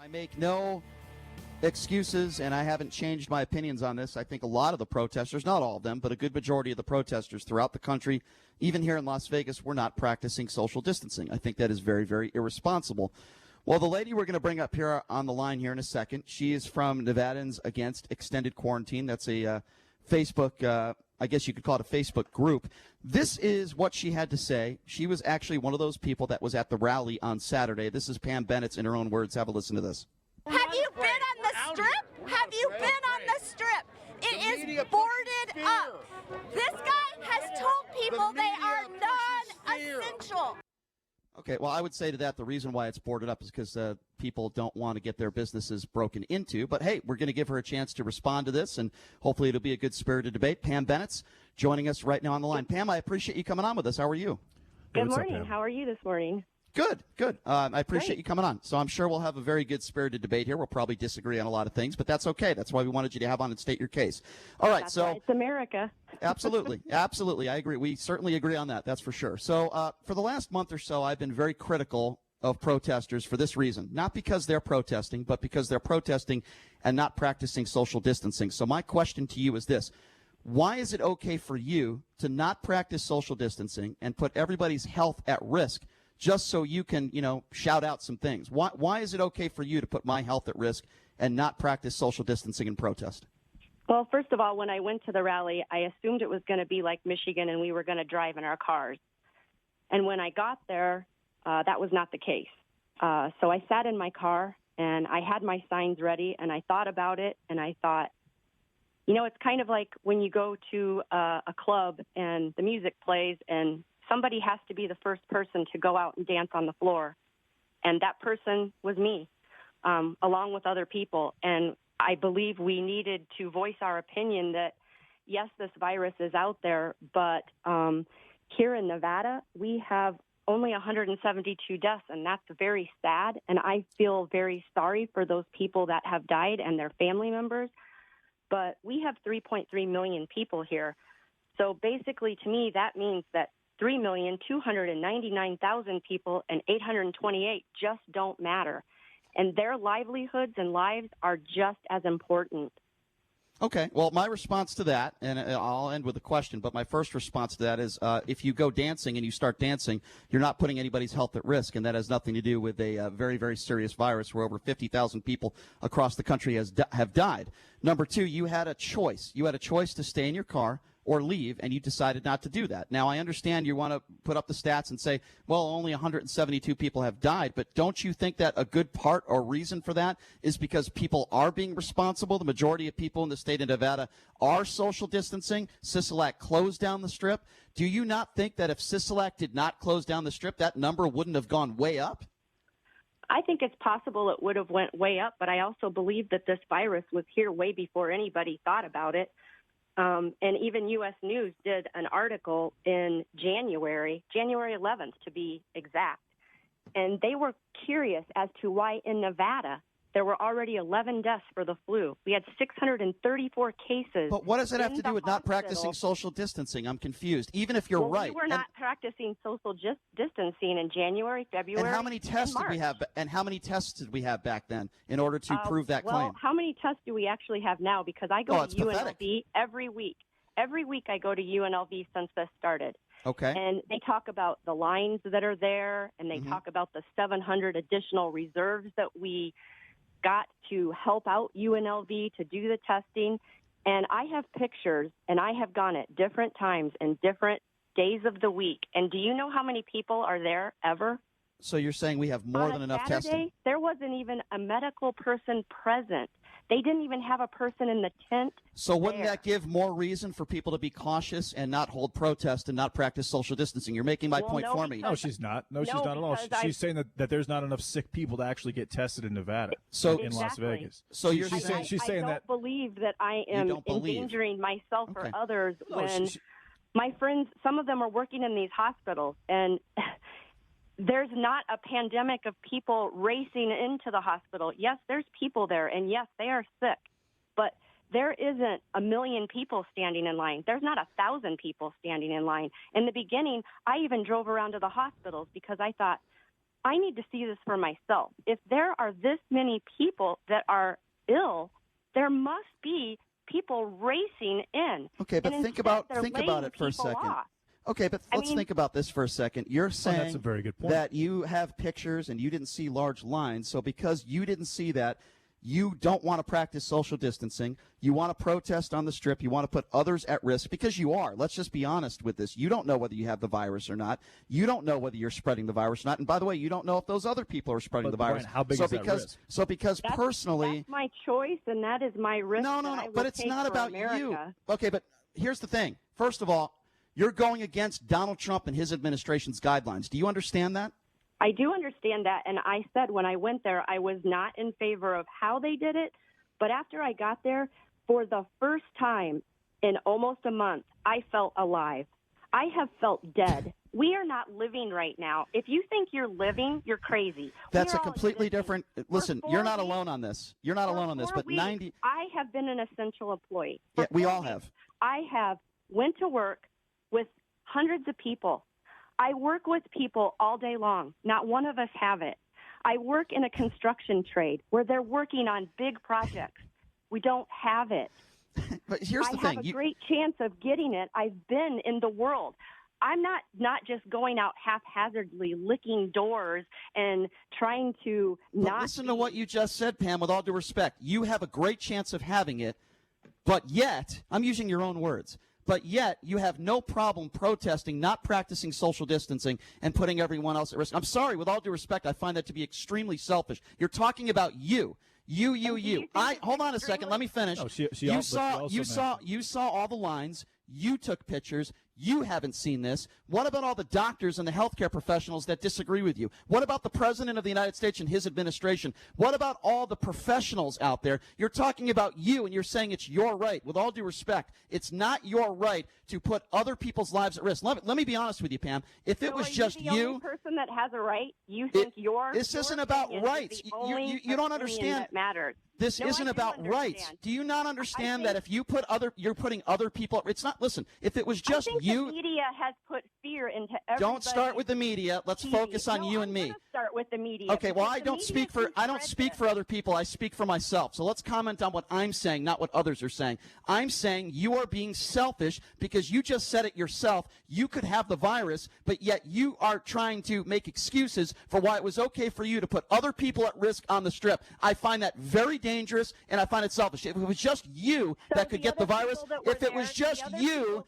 I make no excuses, and I haven't changed my opinions on this. I think a lot of the protesters, not all of them, but a good majority of the protesters throughout the country, even here in Las Vegas, were not practicing social distancing. I think that is very, very irresponsible. Well, the lady we're going to bring up here on the line here in a second, she is from Nevadians Against Extended Quarantine. That's a Facebook, I guess you could call it a Facebook group. This is what she had to say. She was actually one of those people that was at the rally on Saturday. This is Pam Bennetts in her own words. Have a listen to this. Have you been on the strip? Have you been on the strip? It is boarded up. This guy has told people they are non-essential. Okay, well, I would say to that the reason why it's boarded up is because people don't want to get their businesses broken into. But, hey, we're going to give her a chance to respond to this, and hopefully it'll be a good spirited debate. Pam Bennetts joining us right now on the line. Pam, I appreciate you coming on with us. How are you? Good morning. How are you this morning? Good, good. I appreciate you coming on. So I'm sure we'll have a very good spirited debate here. We'll probably disagree on a lot of things, but that's okay. That's why we wanted you to have on and state your case. All right, That's why it's America. Absolutely. Absolutely. I agree. We certainly agree on that. That's for sure. So for the last month or so, I've been very critical of protesters for this reason. Not because they're protesting, but because they're protesting and not practicing social distancing. So my question to you is this. Why is it okay for you to not practice social distancing and put everybody's health at risk just so you can, shout out some things? Why is it okay for you to put my health at risk and not practice social distancing and protest? Well, first of all, when I went to the rally, I assumed it was going to be like Michigan and we were going to drive in our cars. And when I got there, that was not the case. So I sat in my car and I had my signs ready and I thought about it and I thought, it's kind of like when you go to a club and the music plays and somebody has to be the first person to go out and dance on the floor. And that person was me, along with other people. And I believe we needed to voice our opinion that, yes, this virus is out there, but here in Nevada, we have only 172 deaths, and that's very sad. And I feel very sorry for those people that have died and their family members. But we have 3.3 million people here. So basically, to me, that means that 3,299,000 people and 828 just don't matter. And their livelihoods and lives are just as important. Okay. Well, my response to that, and I'll end with a question, but my first response to that is if you go dancing and you start dancing, you're not putting anybody's health at risk, and that has nothing to do with a very, very serious virus where over 50,000 people across the country have died. Number two, you had a choice. You had a choice to stay in your car or leave, and you decided not to do that. Now, I understand you want to put up the stats and say, well, only 172 people have died, but don't you think that a good part or reason for that is because people are being responsible? The majority of people in the state of Nevada are social distancing. Sisolak closed down the strip. Do you not think that if Sisolak did not close down the strip, that number wouldn't have gone way up? I think it's possible it would have went way up, but I also believe that this virus was here way before anybody thought about it. And even U.S. News did an article in January 11th to be exact, and they were curious as to why in Nevada there were already 11 deaths for the flu. We had 634 cases. But what does it have to do with not practicing social distancing? I'm confused. Even if you're right. We were not practicing social distancing in January, February, and how many tests did we have? And how many tests did we have back then in order to prove that claim? Well, how many tests do we actually have now? Because I go to UNLV every week. Every week I go to UNLV since this started. Okay. And they talk about the lines that are there, and they talk about the 700 additional reserves that we got to help out UNLV to do the testing. And I have pictures, and I have gone at different times and different days of the week. And do you know how many people are there ever? So you're saying we have more than enough testing? There wasn't even a medical person present. They didn't even have a person in the tent. So wouldn't that give more reason for people to be cautious and not hold protest and not practice social distancing? You're making my point for me. No, she's not. No, she's not at all. She's saying that there's not enough sick people to actually get tested in Nevada, in Las Vegas. So she's saying that. I don't believe that I am endangering myself or others when my friends, some of them are working in these hospitals, and there's not a pandemic of people racing into the hospital. Yes, there's people there, and yes, they are sick. But there isn't a million people standing in line. There's not 1,000 people standing in line. In the beginning, I even drove around to the hospitals because I thought, I need to see this for myself. If there are this many people that are ill, there must be people racing in. Okay, but think about it for a second. Off. Okay, but let's think about this for a second. You're saying that's a very good point. that you have pictures and you didn't see large lines, so because you didn't see that, you don't want to practice social distancing. You want to protest on the Strip. You want to put others at risk because you are. Let's just be honest with this. You don't know whether you have the virus or not. You don't know whether you're spreading the virus or not. And by the way, you don't know if those other people are spreading the virus. Brian, how big is that risk? So because personally, that's my choice, and that is my risk. No. But it's not about America. you. Okay, but here's the thing. First of all, you're going against Donald Trump and his administration's guidelines. Do you understand that? I do understand that, and I said when I went there, I was not in favor of how they did it, but after I got there, for the first time in almost a month, I felt alive. I have felt dead. We are not living right now. If you think you're living, you're crazy. That's a completely different. Listen, you're not alone on this. You're not alone on this. But I have been an essential employee. Yeah, we all have. I have went to work with hundreds of people. I work with people all day long. Not one of us have it. I work in a construction trade where they're working on big projects. We don't have it. But here's the thing. I have a great chance of getting it. I've been in the world. I'm not just going out haphazardly, licking doors and trying to not. Listen to what you just said, Pam, with all due respect. You have a great chance of having it, but yet, I'm using your own words, but yet you have no problem protesting, not practicing social distancing, and putting everyone else at risk. I'm sorry, with all due respect, I find that to be extremely selfish. You're talking about you. You. Hold on a second. Let me finish. No, you saw all the lines. You took pictures. You haven't seen this. What about all the doctors and the healthcare professionals that disagree with you? What about the President of the United States and his administration? What about all the professionals out there? You're talking about you, and you're saying it's your right. With all due respect, it's not your right to put other people's lives at risk. Let me be honest with you, Pam. If it was just you, the only person that has a right, you think this isn't about rights. You don't understand. That matters. This isn't about rights. Do you not understand that if you you're putting other people, it's not, listen, if it was just you. The media has put fear into everybody. Don't start with the media. Let's focus on you and me. I'm going to start with the media. Okay, well, I don't speak for other people. I speak for myself. So let's comment on what I'm saying, not what others are saying. I'm saying you are being selfish because you just said it yourself. You could have the virus, but yet you are trying to make excuses for why it was okay for you to put other people at risk on the Strip. I find that very dangerous, and I find it selfish. If it was just you that could get the virus, if it was just you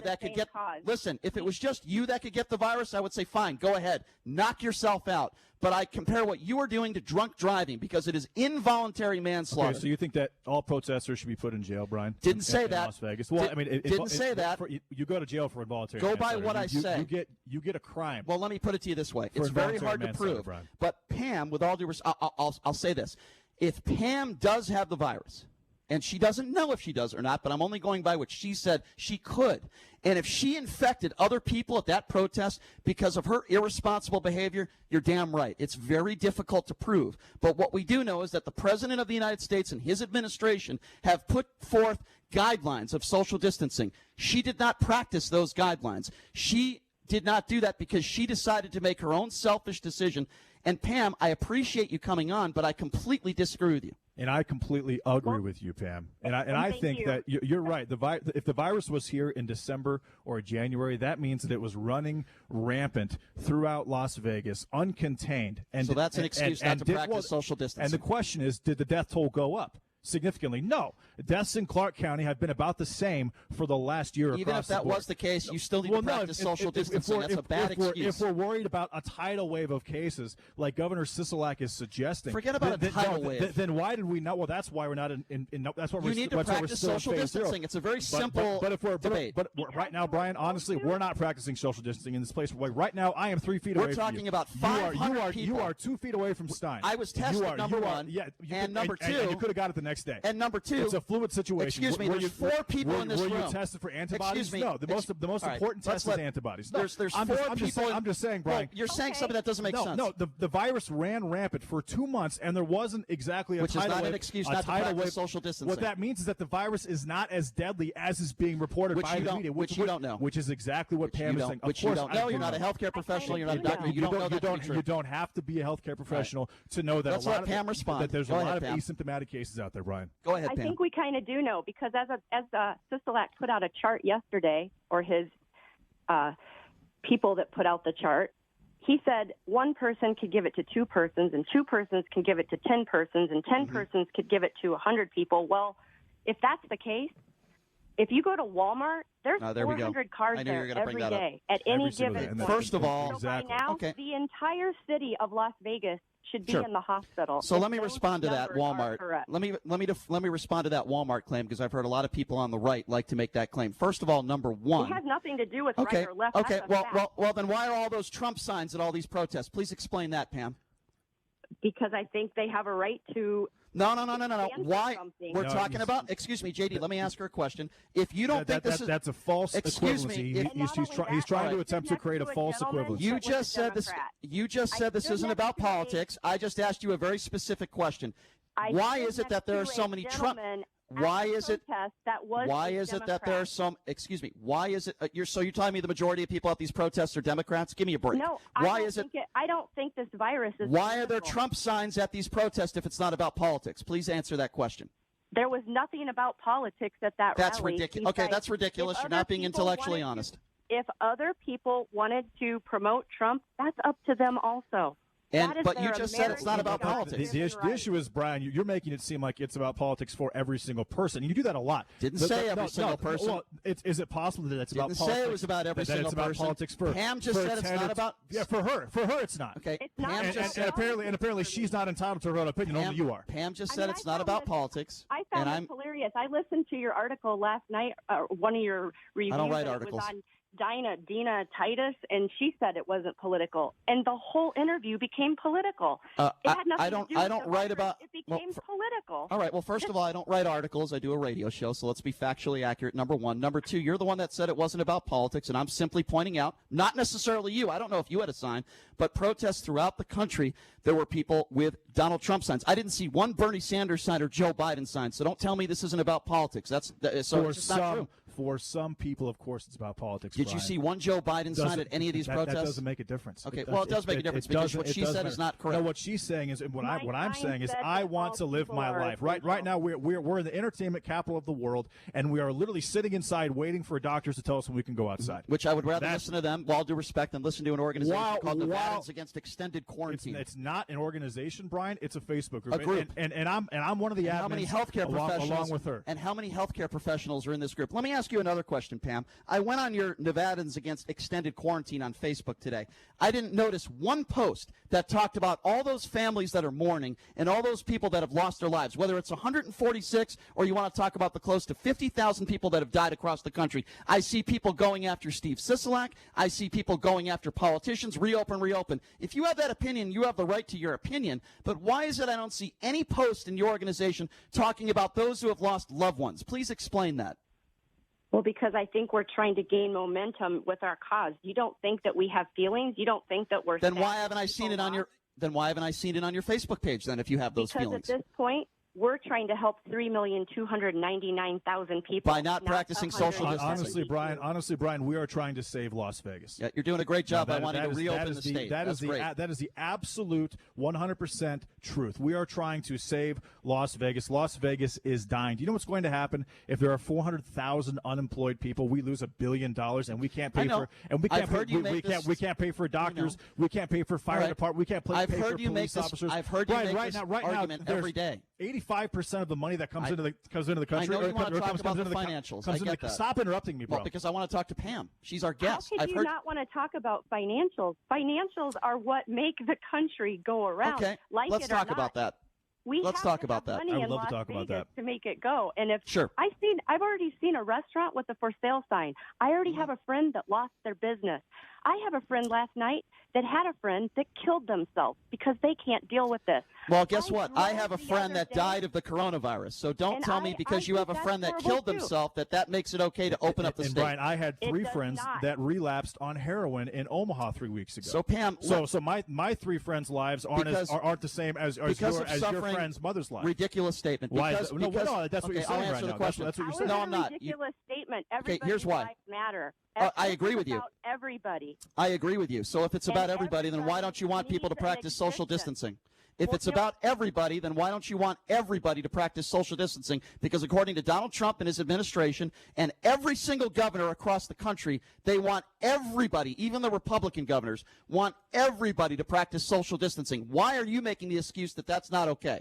that could get, listen, if it was just you that could get the virus, I would say, fine, go ahead, knock yourself out. But I compare what you are doing to drunk driving because it is involuntary manslaughter. Okay, so you think that all protesters should be put in jail, Brian? Didn't say that. In Las Vegas. Well, didn't say that. You go to jail for involuntary manslaughter. manslaughter. Go by what I say. You get a crime. Well, let me put it to you this way. It's very hard to prove. Brian. But Pam, with all due respect, I'll say this. If Pam does have the virus, and she doesn't know if she does or not, but I'm only going by what she said she could. And if she infected other people at that protest because of her irresponsible behavior, you're damn right. It's very difficult to prove. But what we do know is that the President of the United States and his administration have put forth guidelines of social distancing. She did not practice those guidelines. She did not do that because she decided to make her own selfish decision. And Pam, I appreciate you coming on, but I completely disagree with you. And I completely agree with you, Pam. And I think that you're right. If the virus was here in December or January, that means that it was running rampant throughout Las Vegas, uncontained. And so that's an excuse not to practice social distancing. And the question is, did the death toll go up significantly? No. Deaths in Clark County have been about the same for the last year across the board. Even if that was the case, you still need to practice social distancing. That's a bad excuse. If we're worried about a tidal wave of cases, like Governor Sisolak is suggesting, forget about a tidal wave. Then why did we not? Well, that's why we're not in that's what you need to practice social distancing. Zero. It's a very simple debate. But right now, Brian, honestly, we're not practicing social distancing in this place. Right now, I am 3 feet away from you. We're talking about 500 people. You are 2 feet away from Stein. I was tested, number one. Yeah, and number two. And you could have got it the next next day. And number two, it's a fluid situation. Excuse me, there's 4 people in this room. Were you tested for antibodies? Excuse me. No, the most important test is antibodies. No, There's 4 people. I'm just saying, Brian. Well, you're saying something that doesn't make sense. No, the virus ran rampant for 2 months, and there wasn't exactly a Which tidal is not wave, an excuse not to practice social distancing. What that means is that the virus is not as deadly as is being reported by the media. Which you don't know. Which is exactly what Pam is saying. Which you don't know. You're not a healthcare professional. You're not a doctor. You don't know that to be true. You don't have to be a healthcare professional to know that that there's a lot of asymptomatic cases out there, Brian. Go ahead, Pam. I think we kind of do know, because as Sisolak put out a chart yesterday, or his people that put out the chart, he said one person could give it to 2 persons, and 2 persons can give it to 10 persons, and 10 persons could give it to 100 people. Well, if that's the case, if you go to Walmart, there's 400 cars there every day at any given point. First of all, so by now, the entire city of Las Vegas should be in the hospital. So let me respond to that Walmart. Let me respond to that Walmart claim, because I've heard a lot of people on the right like to make that claim. First of all, number one, it has nothing to do with right or left. Okay. Well, then why are all those Trump signs at all these protests? Please explain that, Pam. Because I think they have a right to. No. Why? We're talking about. Excuse me, JD. Let me ask her a question. If you don't think this is, that's a false equivalency. He's trying to attempt to create a false equivalency. You just said this. You just said this isn't about politics. I just asked you a very specific question. Why is it that there are so many Trump? Why is it that there are some? Excuse me. Why is it? You're telling me the majority of people at these protests are Democrats? Give me a break. No. I don't think this virus is. Why are there Trump signs at these protests if it's not about politics? Please answer that question. There was nothing about politics at that rally. That's ridiculous. Okay, that's ridiculous. You're not being intellectually honest. If other people wanted to promote Trump, that's up to them also. But you just said it's not about politics. The issue is, Brian, you're making it seem like it's about politics for every single person. You do that a lot. Didn't say every single person. Well, is it possible that it's about politics? Didn't say it was about every single person. About politics for Pam just said it's not about. Yeah, for her it's not. Okay. It's not. And apparently she's not entitled to her own opinion. Only you are. Pam just said it's not about politics. I found it hilarious. I listened to your article last night. One of your reviews. I don't write articles. Was on Dina Titus, and she said it wasn't political, and the whole interview became political. It had nothing to do with the virus. It became political. All right. Well, first of all, I don't write articles. I do a radio show, so let's be factually accurate. Number one. Number two, you're the one that said it wasn't about politics, and I'm simply pointing out, not necessarily you. I don't know if you had a sign, but protests throughout the country, there were people with Donald Trump signs. I didn't see one Bernie Sanders sign or Joe Biden sign, so don't tell me this isn't about politics. It's not true. For some people, of course, it's about politics. Did you see one Joe Biden sign at any of these protests? That doesn't make a difference. Okay, well, it does make a difference because what she said is not correct. No, what she's saying is, and what I'm saying is, I want to live my life. Right now, we're in the entertainment capital of the world, and we are literally sitting inside waiting for doctors to tell us when we can go outside. Which I would rather listen to them, with all due respect, than listen to an organization called Nevadians Against Extended Quarantine. It's not an organization, Brian. It's a Facebook group. A group. And I'm one of the admins. How many healthcare professionals along with her? And how many healthcare professionals are in this group? Let me ask you another question, Pam. I went on your Nevadans Against Extended Quarantine on Facebook today. I didn't notice one post that talked about all those families that are mourning and all those people that have lost their lives, whether it's 146 or you want to talk about the close to 50,000 people that have died across the country. I see people going after Steve Sisolak. I see people going after politicians. Reopen. If you have that opinion, you have the right to your opinion. But why is it I don't see any post in your organization talking about those who have lost loved ones? Please explain that. Well, because I think we're trying to gain momentum with our cause. You don't think that we have feelings? You don't think that we're... Then why haven't I seen it on your Facebook page then if you have those feelings? Because at this point, we're trying to help 3,299,000 people. By not practicing social distancing. Honestly, Brian, we are trying to save Las Vegas. Yeah, you're doing a great job by wanting to reopen the state. That is the absolute 100% truth. We are trying to save Las Vegas. Las Vegas is dying. Do you know what's going to happen if there are 400,000 unemployed people? We lose $1 billion, and we can't pay for. And we can't. We can't pay for doctors. We can't pay for fire department. We can't pay for police officers. I've heard you make this argument every day. 85% of the money that comes into the country. I know you want to talk about the financials. I get that. Stop interrupting me, bro. Well, because I want to talk to Pam. She's our guest. How could you not want to talk about financials? Financials are what make the country go around. Okay, let's talk about that. Let's talk about that. I would love to talk about that to make it go. And if sure, I've already seen a restaurant with a for sale sign. I already have a friend that lost their business. I have a friend last night that had a friend that killed themselves because they can't deal with this. Well, guess what? I have a friend that died of the coronavirus. So don't tell me because you have a friend that killed themselves that makes it okay to open up the state. Brian, I had 3 friends that relapsed on heroin in Omaha 3 weeks ago. So Pam, so my 3 friends' lives aren't the same as your friend's mother's life. Ridiculous statement. Because, no, that's what you're saying I'll answer the question. That's what you're saying. No, I'm not. Ridiculous statement. Okay, here's why. Lives matter. I agree with you. About everybody. I agree with you. So if it's about everybody, then why don't you want people to practice social distancing? If it's about everybody, then why don't you want everybody to practice social distancing? Because according to Donald Trump and his administration and every single governor across the country, they want everybody, even the Republican governors, want everybody to practice social distancing. Why are you making the excuse that that's not okay?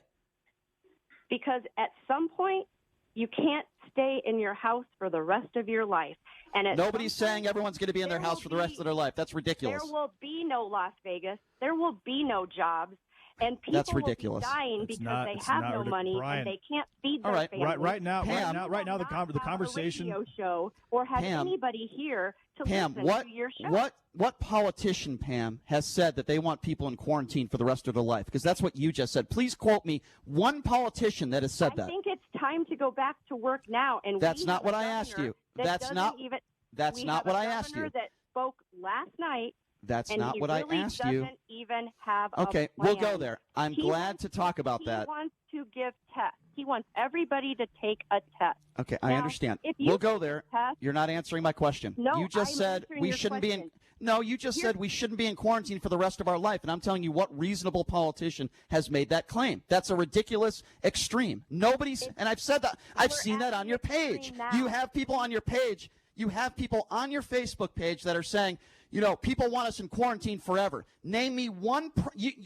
Because at some point, you can't stay in your house for the rest of your life. And nobody's saying everyone's going to be in their house for the rest of their life. That's ridiculous. There will be no Las Vegas. There will be no jobs. And people That's ridiculous. will be dying because they have no money Brian, and they can't feed their families. Right now, the conversation. A radio show or have anybody here to listen to your show. What politician, Pam, has said that they want people in quarantine for the rest of their life? Because that's what you just said. Please quote me one politician that has said that. I think it's time to go back to work now. And that's not what I asked you. That's not what I asked you. That spoke last night. That's not what I asked you. He doesn't even have a Okay, plan. we'll go there. I'm glad to talk about that. He wants to give tests. He wants everybody to take a test. Okay, I understand. We'll go there. You're not answering my question. No, you just said we shouldn't be in. No, you just said we shouldn't be in quarantine for the rest of our life, and I'm telling you what reasonable politician has made that claim. That's a ridiculous extreme. Nobody's, and I've said that. I've seen that on your page. You have people on your page. You have people on your Facebook page that are saying, you know, people want us in quarantine forever. Name me one.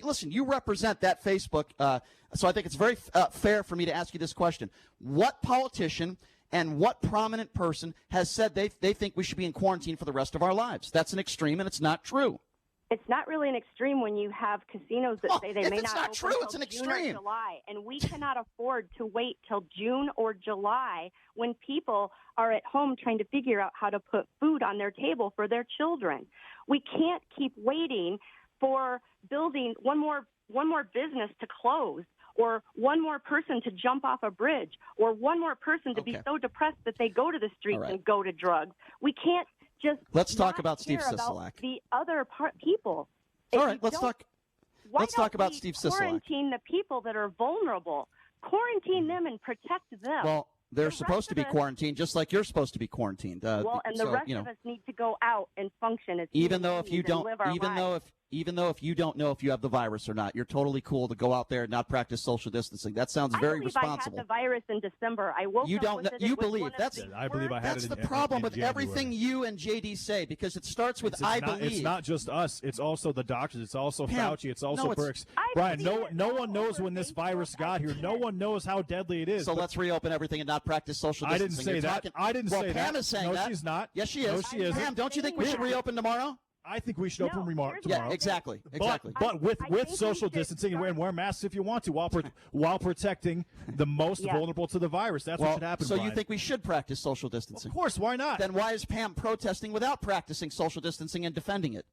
Listen, you represent that Facebook, so I think it's very fair for me to ask you this question. What politician and what prominent person has said they think we should be in quarantine for the rest of our lives? That's an extreme, and it's not true. It's not really an extreme when you have casinos that say they may not open true, it's an June or extreme. July, and we cannot afford to wait till June or July when people are at home trying to figure out how to put food on their table for their children. We can't keep waiting for building one more business to close, or one more person to jump off a bridge, or one more person to be so depressed that they go to the streets and go to drugs. We can't just let's talk about Steve Sisolak. The other people. All right, let's talk about Steve Sisolak. Quarantine the people that are vulnerable. Quarantine them and protect them. Well, they're supposed to be quarantined, just like you're supposed to be quarantined. And the rest of us need to go out and function as even though if you don't, even though if you don't know if you have the virus or not, you're totally cool to go out there and not practice social distancing. That sounds very responsible. I had the virus in December. I woke you don't up with you it. believe that's I believe I had that's it the in problem with January. everything you and JD say, because it starts with I believe. It's not just us. It's also the doctors. It's also Pam, Fauci. It's also Birx. Brian, no one knows when this virus got here. No one knows how deadly it is. So let's reopen everything and not practice social distancing. I didn't say that. I didn't say that. Pam is saying that. No, she's not. Yes, she is. No, she isn't. Pam, don't you think we should reopen tomorrow? I think we should open tomorrow. Yeah, exactly. But with social distancing and wear masks if you want to, while protecting the most vulnerable to the virus. That's what should happen. So Brian. you think we should practice social distancing? Of course. Why not? Then why is Pam protesting without practicing social distancing and defending it?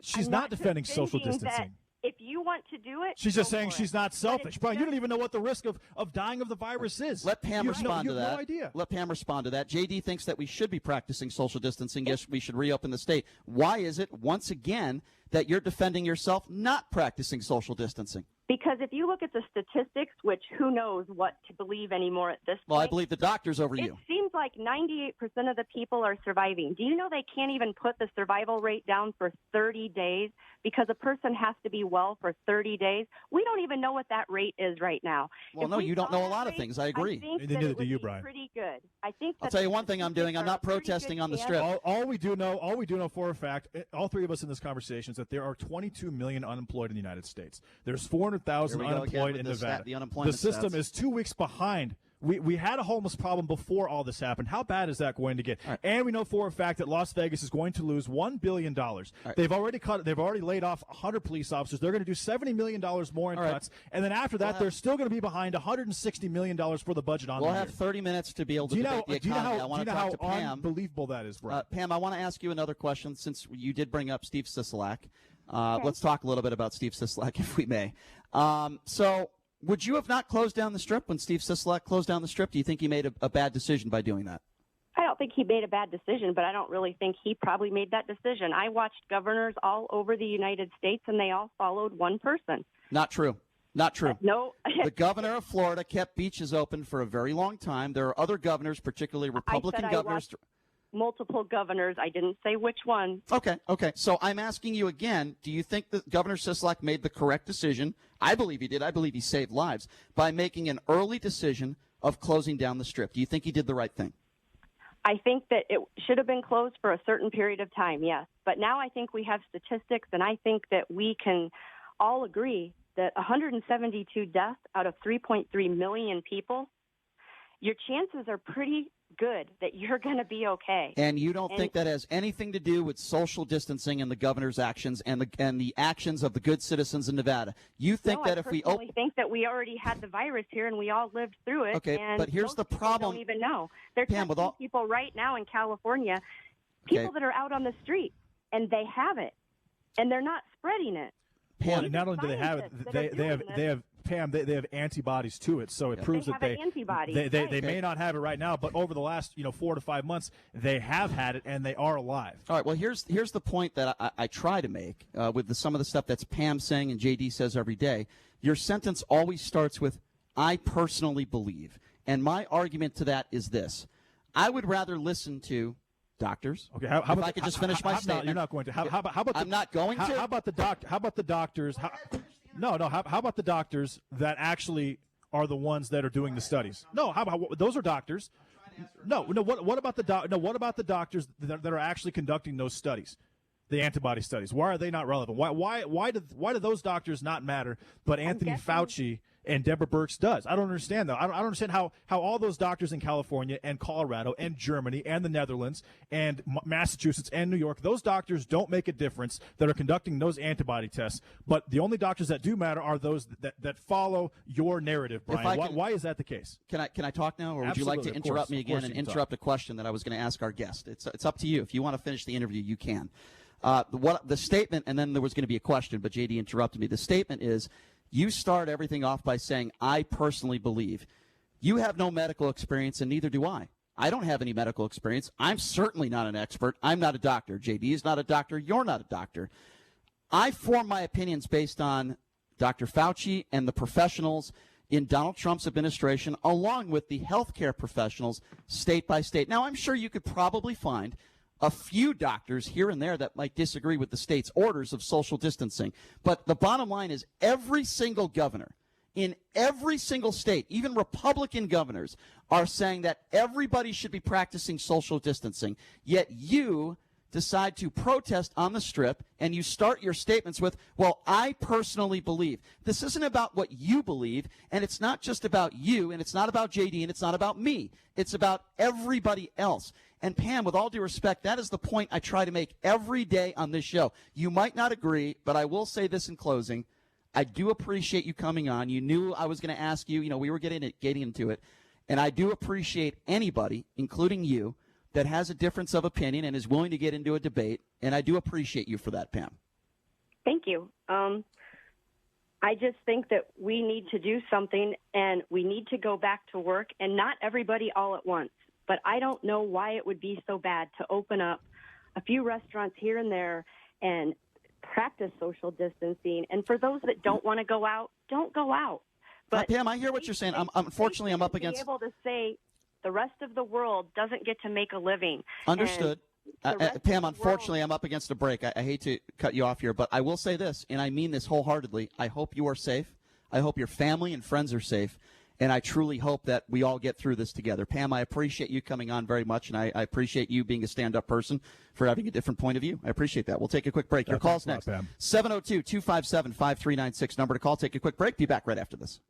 She's not defending social distancing. If you want to do it, she's just saying she's not selfish. Brian, you don't even know what the risk of dying of the virus is. Let Pam respond to that. You have no idea. Let Pam respond to that. JD thinks that we should be practicing social distancing. Yes, we should reopen the state. Why is it, once again, that you're defending yourself not practicing social distancing? Because if you look at the statistics, which who knows what to believe anymore at this point. Well, I believe the doctors over you. It seems like 98% of the people are surviving. Do you know they can't even put the survival rate down for 30 days because a person has to be well for 30 days? We don't even know what that rate is right now. Well, no, you don't know a lot of things. I agree. Neither do you, Brian. Pretty good. I think I'll tell you one thing I'm doing. I'm not protesting on the strip. All we do know for a fact, all three of us in this conversation, is that there are 22 million unemployed in the United States. There's 400,000 unemployed in Nevada. The system is 2 weeks behind we had a homeless problem before all this happened. How bad is that going to get? Right. And we know for a fact that Las Vegas is going to lose $1 billion. Right. They've already laid off 100 police officers. They're going to do $70 million more in cuts. And then after that, they're still going to be behind $160 million for the budget on the year. We'll have 30 minutes to be able to debate the economy. I want to talk to Pam. Unbelievable that is, Brian. Pam, I want to ask you another question since you did bring up Steve Sisolak. Let's talk a little bit about Steve Sisolak, if we may. So would you have not closed down the Strip when Steve Sisolak closed down the Strip? Do you think he made a bad decision by doing that? I don't think he made a bad decision, but I don't really think he probably made that decision. I watched governors all over the United States, and they all followed one person. Not true. Not true. No. The governor of Florida kept beaches open for a very long time. There are other governors, particularly Republican governors. Multiple governors. I didn't say which one. Okay. So I'm asking you again, do you think that Governor Sisolak made the correct decision? I believe he did. I believe he saved lives by making an early decision of closing down the Strip. Do you think he did the right thing? I think that it should have been closed for a certain period of time, yes. But now I think we have statistics, and I think that we can all agree that 172 deaths out of 3.3 million people, your chances are pretty good that you're going to be okay. And you don't think that has anything to do with social distancing and the governor's actions and the actions of the good citizens in Nevada? You think that if we think that we already had the virus here and we all lived through it. Okay, and but here's the problem. Don't even know. They're testing people right now in California, people that are out on the street, and they have it, and they're not spreading it. Pam, well, not only do they have it, they have Pam, they have antibodies to it, so it proves that they may not have it right now, but over the last 4 to 5 months, they have had it and they are alive. All right. Well, here's the point that I try to make with some of the stuff that's Pam saying and JD says every day. Your sentence always starts with "I personally believe," and my argument to that is this: I would rather listen to doctors. Okay, how about I could just finish my statement? You're not going to. How about I'm not going to. How about the doctors? No. How about the doctors that actually are the ones that are doing the studies? No, how about those are doctors? No. What about the doctors that are actually conducting those studies, the antibody studies? Why are they not relevant? Why do those doctors not matter? But Anthony Fauci and Deborah Birx does. I don't understand, though. I don't understand how all those doctors in California and Colorado and Germany and the Netherlands and Massachusetts and New York, those doctors don't make a difference that are conducting those antibody tests. But the only doctors that do matter are those that follow your narrative, Brian. Why is that the case? Can I talk now, or would you like to interrupt me again and interrupt a question that I was going to ask our guest? It's up to you. If you want to finish the interview, you can. The statement, and then there was going to be a question, but JD interrupted me. The statement is, you start everything off by saying, "I personally believe." You have no medical experience, and neither do I. I don't have any medical experience. I'm certainly not an expert. I'm not a doctor. JD is not a doctor. You're not a doctor. I form my opinions based on Dr. Fauci and the professionals in Donald Trump's administration, along with the healthcare professionals state by state. Now, I'm sure you could probably find a few doctors here and there that might disagree with the state's orders of social distancing. But the bottom line is every single governor in every single state, even Republican governors, are saying that everybody should be practicing social distancing. Yet you decide to protest on the Strip, and you start your statements with, "Well, I personally believe." This isn't about what you believe, and it's not just about you, and it's not about JD, and it's not about me. It's about everybody else. And Pam, with all due respect, that is the point I try to make every day on this show. You might not agree, but I will say this in closing. I do appreciate you coming on. You knew I was going to ask you. We were getting into it. And I do appreciate anybody, including you, that has a difference of opinion and is willing to get into a debate. And I do appreciate you for that, Pam. Thank you. I just think that we need to do something, and we need to go back to work, and not everybody all at once. But I don't know why it would be so bad to open up a few restaurants here and there and practice social distancing. And for those that don't want to go out, don't go out. But Pam, I hear what you're saying. Unfortunately, I'm up against. Be able to say the rest of the world doesn't get to make a living. Understood. Pam, unfortunately, I'm up against a break. I hate to cut you off here, but I will say this, and I mean this wholeheartedly. I hope you are safe. I hope your family and friends are safe. And I truly hope that we all get through this together. Pam, I appreciate you coming on very much, and I appreciate you being a stand-up person for having a different point of view. I appreciate that. We'll take a quick break. Your call's next. 702-257-5396. Number to call. Take a quick break. Be back right after this.